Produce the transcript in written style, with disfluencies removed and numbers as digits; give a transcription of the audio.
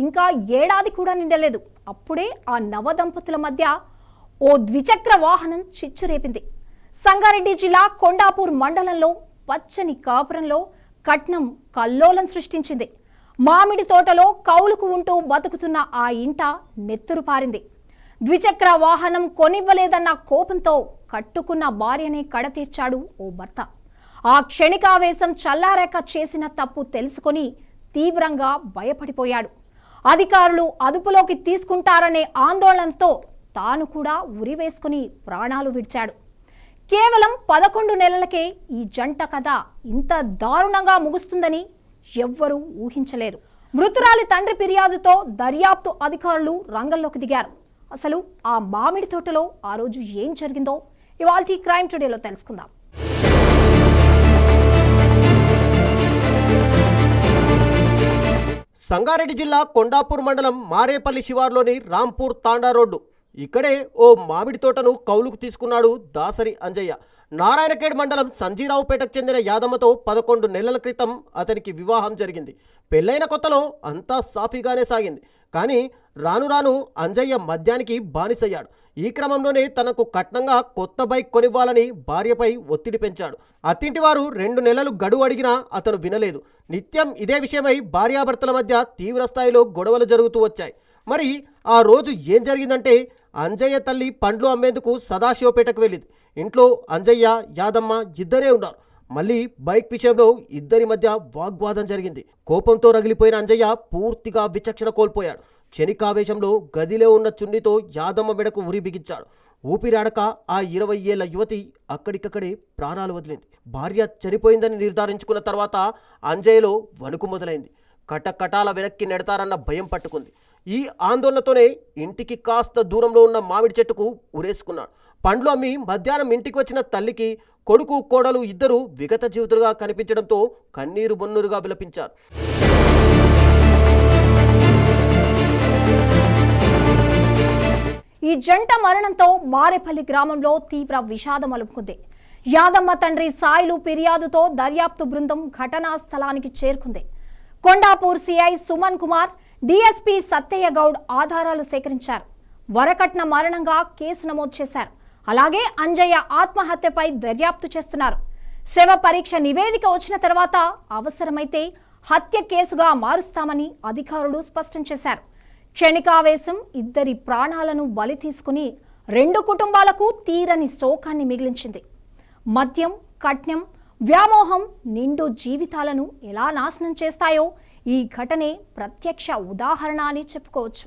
ఇంకా ఏడాది కూడా నిండలేదు. అప్పుడే ఆ నవదంపతుల మధ్య ఓ ద్విచక్ర వాహనం చిచ్చురేపింది. సంగారెడ్డి జిల్లా కొండాపూర్ మండలంలో పచ్చని కాపురంలో కట్నం కల్లోలం సృష్టించింది. మామిడి తోటలో కౌలుకు ఉంటూ బతుకుతున్న ఆ ఇంట నెత్తురు పారింది. ద్విచక్ర వాహనం కొనివ్వలేదన్న కోపంతో కట్టుకున్న భార్యనే కడతీర్చాడు ఓ భర్త. ఆ క్షణికావేశం చల్లారాక చేసిన తప్పు తెలుసుకొని తీవ్రంగా భయపడిపోయాడు. అధికారులు అదుపులోకి తీసుకుంటారనే ఆందోళనతో తాను కూడా ఉరివేసుకుని ప్రాణాలు విడిచాడు. కేవలం 11 నెలలకే ఈ జంట కథ ఇంత దారుణంగా ముగుస్తుందని ఎవ్వరూ ఊహించలేరు. మృతురాలి తండ్రి ఫిర్యాదుతో దర్యాప్తు అధికారులు రంగంలోకి దిగారు. అసలు ఆ మామిడి తోటలో ఆ రోజు ఏం జరిగిందో ఇవాల్టి క్రైమ్ టుడేలో తెలుసుకుందాం. సంగారెడ్డి జిల్లా కొండాపూర్ మండలం మారేపల్లి శివార్లోని రాంపూర్ తాండా రోడ్డు. ఇక్కడే ఓ మామిడి తోటను కౌలుకు తీసుకున్నాడు దాసరి అంజయ్య. నారాయణఖేడ్ మండలం సంజీరావుపేటకు చెందిన యాదమ్మతో 11 నెలల క్రితం అతనికి వివాహం జరిగింది. పెళ్ళైన కొత్తలో అంతా సాఫీగానే సాగింది. కానీ రాను రాను అంజయ్య మద్యానికి బానిసయ్యాడు. ఈ క్రమంలోనే తనకు కట్నంగా కొత్త బైక్ కొనివ్వాలని భార్యపై ఒత్తిడి పెంచాడు. అత్తింటి వారు 2 నెలలు గడువు అడిగినా అతను వినలేదు. నిత్యం ఇదే విషయమై భార్యాభర్తల మధ్య తీవ్రస్థాయిలో గొడవలు జరుగుతూ వచ్చాయి. మరి ఆ రోజు ఏం జరిగిందంటే, అంజయ్య తల్లి పండ్లు అమ్మేందుకు సదాశివపేటకు వెళ్ళింది. ఇంట్లో అంజయ్య యాదమ్మ ఇద్దరే ఉన్నారు. మళ్ళీ బైక్ విషయంలో ఇద్దరి మధ్య వాగ్వాదం జరిగింది. కోపంతో రగిలిపోయిన అంజయ్య పూర్తిగా విచక్షణ కోల్పోయాడు. క్షణికావేశంలో గదిలో ఉన్న చున్నితో యాదమ్మ మెడకు ఉరి బిగించాడు. ఊపిరాడక ఆ 20 ఏళ్ల యువతి అక్కడికక్కడే ప్రాణాలు వదిలింది. భార్య చనిపోయిందని నిర్ధారించుకున్న తర్వాత అంజయ్యలో వణుకు మొదలైంది. కటకటాల వెనక్కి నెడతారన్న భయం పట్టుకుంది. ఈ ఆందోళనతోనే ఇంటికి కాస్త దూరంలో ఉన్న మామిడి చెట్టుకు ఉరేసుకున్నాడు. పండ్లు అమ్మి మధ్యాహ్నం ఇంటికి వచ్చిన తల్లికి కొడుకు కోడలు ఇద్దరు విగత జీవితులుగా కనిపించడంతో కన్నీరు బొన్నురుగా విలపించారు. ఈ జంట మరణంతో మారేపల్లి గ్రామంలో తీవ్ర విషాదం అలుముకుంది. యాదమ్మ తండ్రి సాయిలు ఫిర్యాదుతో దర్యాప్తు బృందం ఘటనా స్థలానికి చేరుకుంది. కొండాపూర్ సిఐ సుమన్ కుమార్, డిఎస్పీ సత్తయ్య గౌడ్ ఆధారాలు సేకరించారు. వరకట్న మరణంగా కేసు నమోదు చేశారు. అలాగే అంజయ్య ఆత్మహత్యపై దర్యాప్తు చేస్తున్నారు. శవ పరీక్ష నివేదిక వచ్చిన తర్వాత అవసరమైతే హత్య కేసుగా మారుస్తామని అధికారులు స్పష్టం చేశారు. క్షణికావేశం ఇద్దరి ప్రాణాలను బలి తీసుకుని 2 కుటుంబాలకు తీరని శోకాన్ని మిగిలించింది. మద్యం, కట్నం, వ్యామోహం నిండు జీవితాలను ఎలా నాశనం చేస్తాయో ఈ ఘటనే ప్రత్యక్ష ఉదాహరణ అని చెప్పుకోవచ్చు.